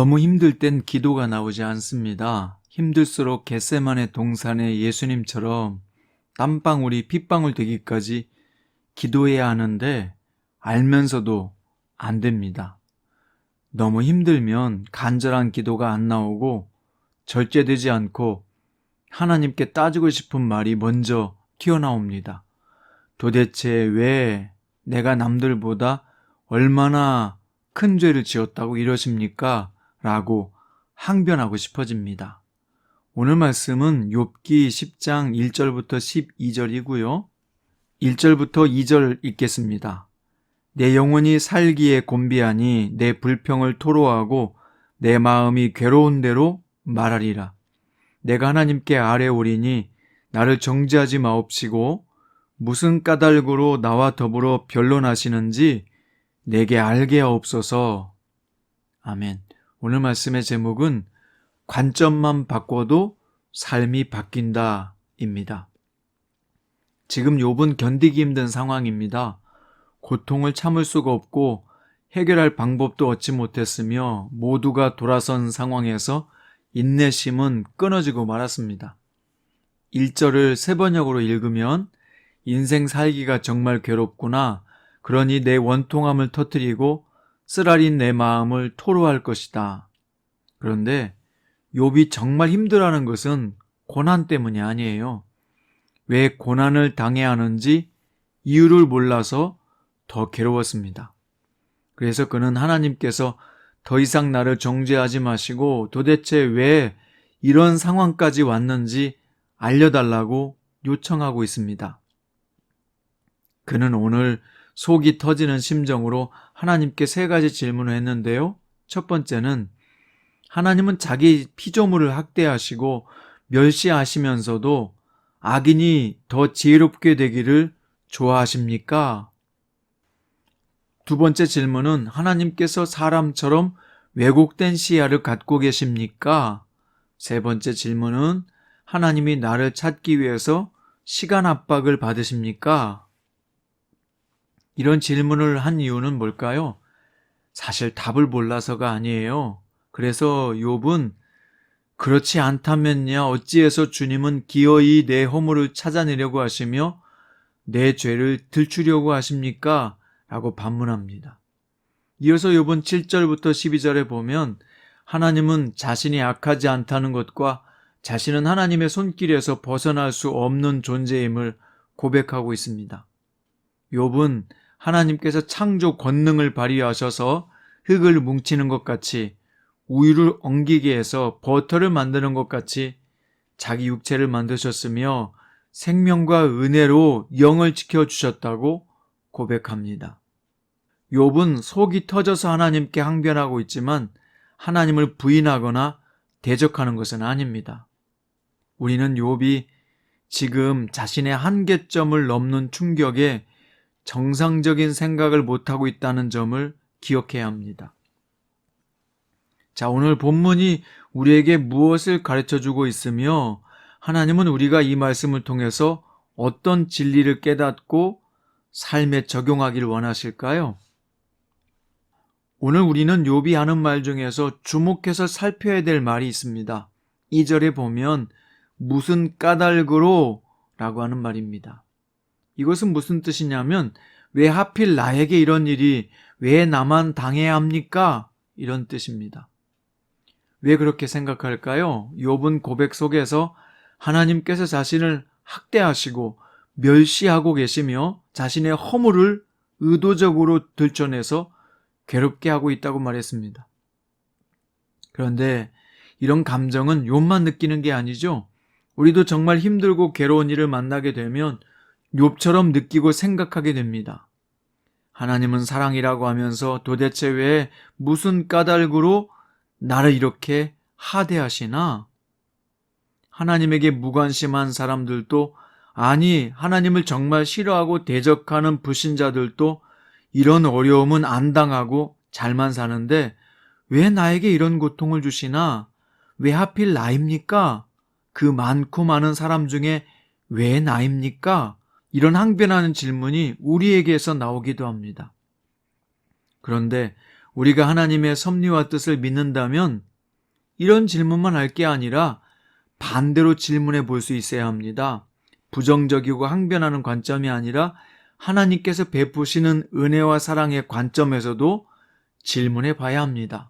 너무 힘들 땐 기도가 나오지 않습니다. 힘들수록 겟세마네 동산의 예수님처럼 땀방울이 핏방울 되기까지 기도해야 하는데 알면서도 안 됩니다. 너무 힘들면 간절한 기도가 안 나오고 절제되지 않고 하나님께 따지고 싶은 말이 먼저 튀어나옵니다. 도대체 왜 내가 남들보다 얼마나 큰 죄를 지었다고 이러십니까? 라고 항변하고 싶어집니다. 오늘 말씀은 욥기 10장 1절부터 12절이고요. 1절부터 2절 읽겠습니다. 내 영혼이 살기에 곤비하니 내 불평을 토로하고 내 마음이 괴로운 대로 말하리라. 내가 하나님께 아뢰오리니 나를 정죄하지 마옵시고 무슨 까닭으로 나와 더불어 변론하시는지 내게 알게 하옵소서. 아멘. 오늘 말씀의 제목은 관점만 바꿔도 삶이 바뀐다 입니다. 지금 욥은 견디기 힘든 상황입니다. 고통을 참을 수가 없고 해결할 방법도 얻지 못했으며 모두가 돌아선 상황에서 인내심은 끊어지고 말았습니다. 1절을 세 번역으로 읽으면 인생 살기가 정말 괴롭구나. 그러니 내 원통함을 터뜨리고 쓰라린 내 마음을 토로할 것이다. 그런데 욥이 정말 힘들어하는 것은 고난 때문이 아니에요. 왜 고난을 당해야 하는지 이유를 몰라서 더 괴로웠습니다. 그래서 그는 하나님께서 더 이상 나를 정죄하지 마시고 도대체 왜 이런 상황까지 왔는지 알려달라고 요청하고 있습니다. 그는 오늘 속이 터지는 심정으로 하나님께 세 가지 질문을 했는데요. 첫 번째는 하나님은 자기 피조물을 학대하시고 멸시하시면서도 악인이 더 지혜롭게 되기를 좋아하십니까? 두 번째 질문은 하나님께서 사람처럼 왜곡된 시야를 갖고 계십니까? 세 번째 질문은 하나님이 나를 찾기 위해서 시간 압박을 받으십니까? 이런 질문을 한 이유는 뭘까요? 사실 답을 몰라서가 아니에요. 그래서 욥은 그렇지 않다면야 어찌해서 주님은 기어이 내 허물을 찾아내려고 하시며 내 죄를 들추려고 하십니까? 라고 반문합니다. 이어서 욥은 7절부터 12절에 보면 하나님은 자신이 악하지 않다는 것과 자신은 하나님의 손길에서 벗어날 수 없는 존재임을 고백하고 있습니다. 욥은 하나님께서 창조 권능을 발휘하셔서 흙을 뭉치는 것 같이 우유를 엉기게 해서 버터를 만드는 것 같이 자기 육체를 만드셨으며 생명과 은혜로 영을 지켜주셨다고 고백합니다. 욥은 속이 터져서 하나님께 항변하고 있지만 하나님을 부인하거나 대적하는 것은 아닙니다. 우리는 욥이 지금 자신의 한계점을 넘는 충격에 정상적인 생각을 못하고 있다는 점을 기억해야 합니다. 자, 오늘 본문이 우리에게 무엇을 가르쳐주고 있으며 하나님은 우리가 이 말씀을 통해서 어떤 진리를 깨닫고 삶에 적용하기를 원하실까요? 오늘 우리는 욥이 하는 말 중에서 주목해서 살펴야 될 말이 있습니다. 2절에 보면 무슨 까닭으로 라고 하는 말입니다. 이것은 무슨 뜻이냐면 왜 하필 나에게 이런 일이 왜 나만 당해야 합니까? 이런 뜻입니다. 왜 그렇게 생각할까요? 욥은 고백 속에서 하나님께서 자신을 학대하시고 멸시하고 계시며 자신의 허물을 의도적으로 들춰내서 괴롭게 하고 있다고 말했습니다. 그런데 이런 감정은 욥만 느끼는 게 아니죠. 우리도 정말 힘들고 괴로운 일을 만나게 되면 욥처럼 느끼고 생각하게 됩니다. 하나님은 사랑이라고 하면서 도대체 왜 무슨 까닭으로 나를 이렇게 하대하시나? 하나님에게 무관심한 사람들도 아니 하나님을 정말 싫어하고 대적하는 불신자들도 이런 어려움은 안 당하고 잘만 사는데 왜 나에게 이런 고통을 주시나? 왜 하필 나입니까? 그 많고 많은 사람 중에 왜 나입니까? 이런 항변하는 질문이 우리에게서 나오기도 합니다. 그런데 우리가 하나님의 섭리와 뜻을 믿는다면 이런 질문만 할 게 아니라 반대로 질문해 볼 수 있어야 합니다. 부정적이고 항변하는 관점이 아니라 하나님께서 베푸시는 은혜와 사랑의 관점에서도 질문해 봐야 합니다.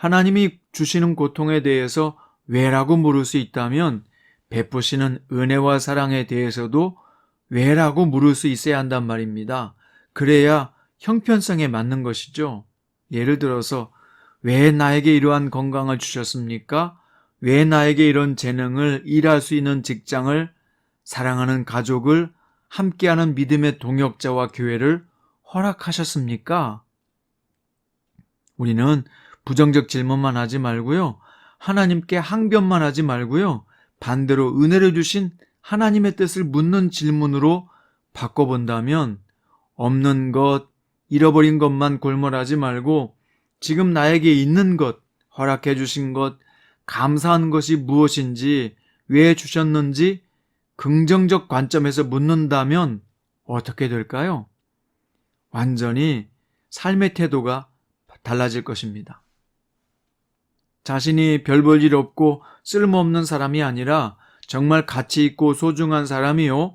하나님이 주시는 고통에 대해서 왜라고 물을 수 있다면 베푸시는 은혜와 사랑에 대해서도 왜라고 물을 수 있어야 한단 말입니다. 그래야 형편성에 맞는 것이죠. 예를 들어서 왜 나에게 이러한 건강을 주셨습니까? 왜 나에게 이런 재능을, 일할 수 있는 직장을, 사랑하는 가족을, 함께하는 믿음의 동역자와 교회를 허락하셨습니까? 우리는 부정적 질문만 하지 말고요. 하나님께 항변만 하지 말고요. 반대로 은혜를 주신 하나님의 뜻을 묻는 질문으로 바꿔본다면 없는 것, 잃어버린 것만 골몰하지 말고 지금 나에게 있는 것, 허락해 주신 것, 감사한 것이 무엇인지, 왜 주셨는지 긍정적 관점에서 묻는다면 어떻게 될까요? 완전히 삶의 태도가 달라질 것입니다. 자신이 별 볼 일 없고 쓸모없는 사람이 아니라 정말 가치 있고 소중한 사람이요,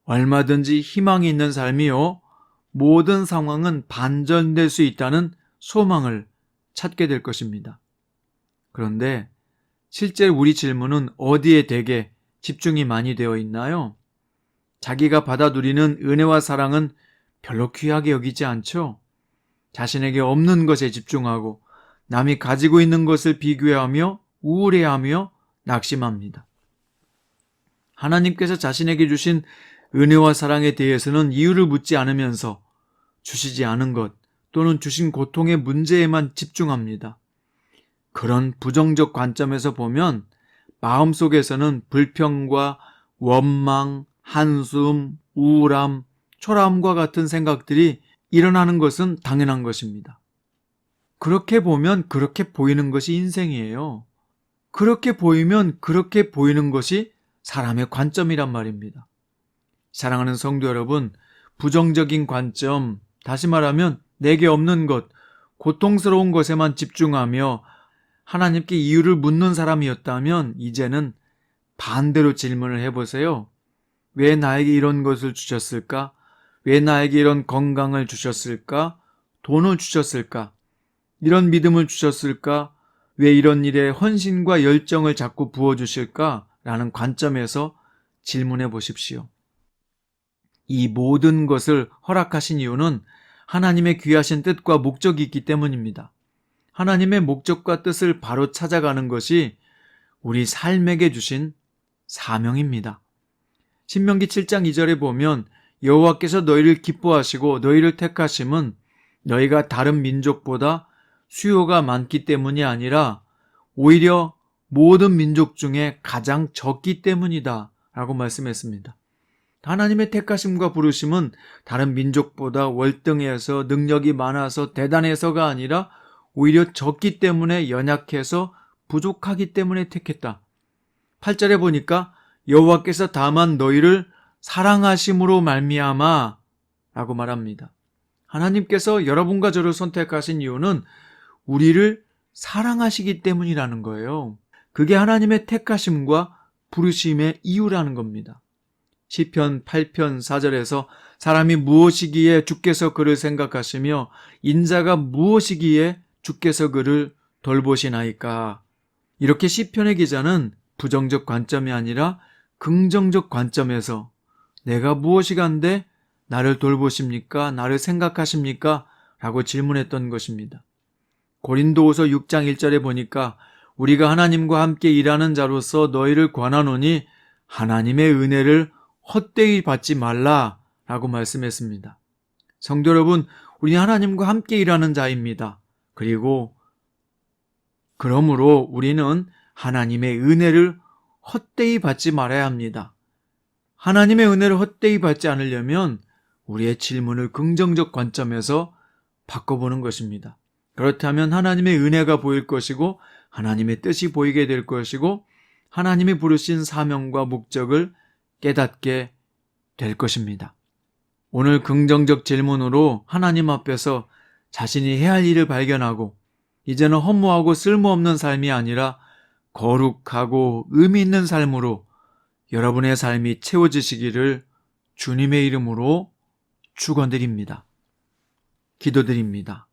얼마든지 희망이 있는 삶이요, 모든 상황은 반전될 수 있다는 소망을 찾게 될 것입니다. 그런데 실제 우리 질문은 어디에 되게 집중이 많이 되어 있나요? 자기가 받아 누리는 은혜와 사랑은 별로 귀하게 여기지 않죠? 자신에게 없는 것에 집중하고 남이 가지고 있는 것을 비교하며 우울해하며 낙심합니다. 하나님께서 자신에게 주신 은혜와 사랑에 대해서는 이유를 묻지 않으면서 주시지 않은 것 또는 주신 고통의 문제에만 집중합니다. 그런 부정적 관점에서 보면 마음속에서는 불평과 원망, 한숨, 우울함, 초라함과 같은 생각들이 일어나는 것은 당연한 것입니다. 그렇게 보면 그렇게 보이는 것이 인생이에요. 그렇게 보이면 그렇게 보이는 것이 사람의 관점이란 말입니다. 사랑하는 성도 여러분, 부정적인 관점, 다시 말하면 내게 없는 것, 고통스러운 것에만 집중하며 하나님께 이유를 묻는 사람이었다면 이제는 반대로 질문을 해보세요. 왜 나에게 이런 것을 주셨을까? 왜 나에게 이런 건강을 주셨을까? 돈을 주셨을까? 이런 믿음을 주셨을까? 왜 이런 일에 헌신과 열정을 자꾸 부어주실까? 라는 관점에서 질문해 보십시오. 이 모든 것을 허락하신 이유는 하나님의 귀하신 뜻과 목적이 있기 때문입니다. 하나님의 목적과 뜻을 바로 찾아가는 것이 우리 삶에게 주신 사명입니다. 신명기 7장 2절에 보면 여호와께서 너희를 기뻐하시고 너희를 택하심은 너희가 다른 민족보다 수요가 많기 때문이 아니라 오히려 모든 민족 중에 가장 적기 때문이다 라고 말씀했습니다. 하나님의 택하심과 부르심은 다른 민족보다 월등해서 능력이 많아서 대단해서가 아니라 오히려 적기 때문에 연약해서 부족하기 때문에 택했다. 8절에 보니까 여호와께서 다만 너희를 사랑하심으로 말미암아 라고 말합니다. 하나님께서 여러분과 저를 선택하신 이유는 우리를 사랑하시기 때문이라는 거예요. 그게 하나님의 택하심과 부르심의 이유라는 겁니다. 시편 8편 4절에서 사람이 무엇이기에 주께서 그를 생각하시며 인자가 무엇이기에 주께서 그를 돌보시나이까. 이렇게 시편의 기자는 부정적 관점이 아니라 긍정적 관점에서 내가 무엇이간데 나를 돌보십니까? 나를 생각하십니까? 라고 질문했던 것입니다. 고린도후서 6장 1절에 보니까 우리가 하나님과 함께 일하는 자로서 너희를 권하노니 하나님의 은혜를 헛되이 받지 말라 라고 말씀했습니다. 성도 여러분, 우리는 하나님과 함께 일하는 자입니다. 그리고 그러므로 우리는 하나님의 은혜를 헛되이 받지 말아야 합니다. 하나님의 은혜를 헛되이 받지 않으려면 우리의 질문을 긍정적 관점에서 바꿔보는 것입니다. 그렇다면 하나님의 은혜가 보일 것이고 하나님의 뜻이 보이게 될 것이고 하나님이 부르신 사명과 목적을 깨닫게 될 것입니다. 오늘 긍정적 질문으로 하나님 앞에서 자신이 해야 할 일을 발견하고 이제는 허무하고 쓸모없는 삶이 아니라 거룩하고 의미 있는 삶으로 여러분의 삶이 채워지시기를 주님의 이름으로 축원드립니다. 기도드립니다.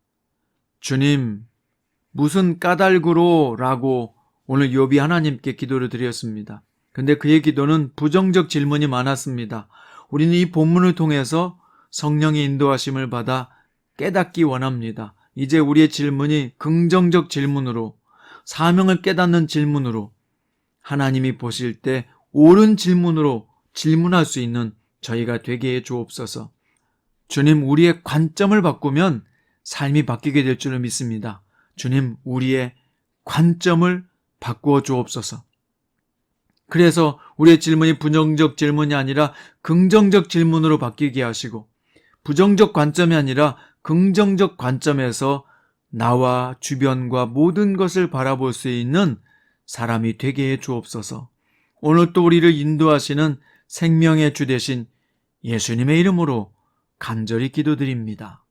주님, 무슨 까닭으로 라고 오늘 욥이 하나님께 기도를 드렸습니다. 근데 그의 기도는 부정적 질문이 많았습니다. 우리는 이 본문을 통해서 성령의 인도하심을 받아 깨닫기 원합니다. 이제 우리의 질문이 긍정적 질문으로, 사명을 깨닫는 질문으로, 하나님이 보실 때 옳은 질문으로 질문할 수 있는 저희가 되게 해 주옵소서. 주님, 우리의 관점을 바꾸면 삶이 바뀌게 될 줄을 믿습니다. 주님, 우리의 관점을 바꾸어 주옵소서. 그래서 우리의 질문이 부정적 질문이 아니라 긍정적 질문으로 바뀌게 하시고, 부정적 관점이 아니라 긍정적 관점에서 나와 주변과 모든 것을 바라볼 수 있는 사람이 되게 해 주옵소서. 오늘 또 우리를 인도하시는 생명의 주 되신 예수님의 이름으로 간절히 기도드립니다.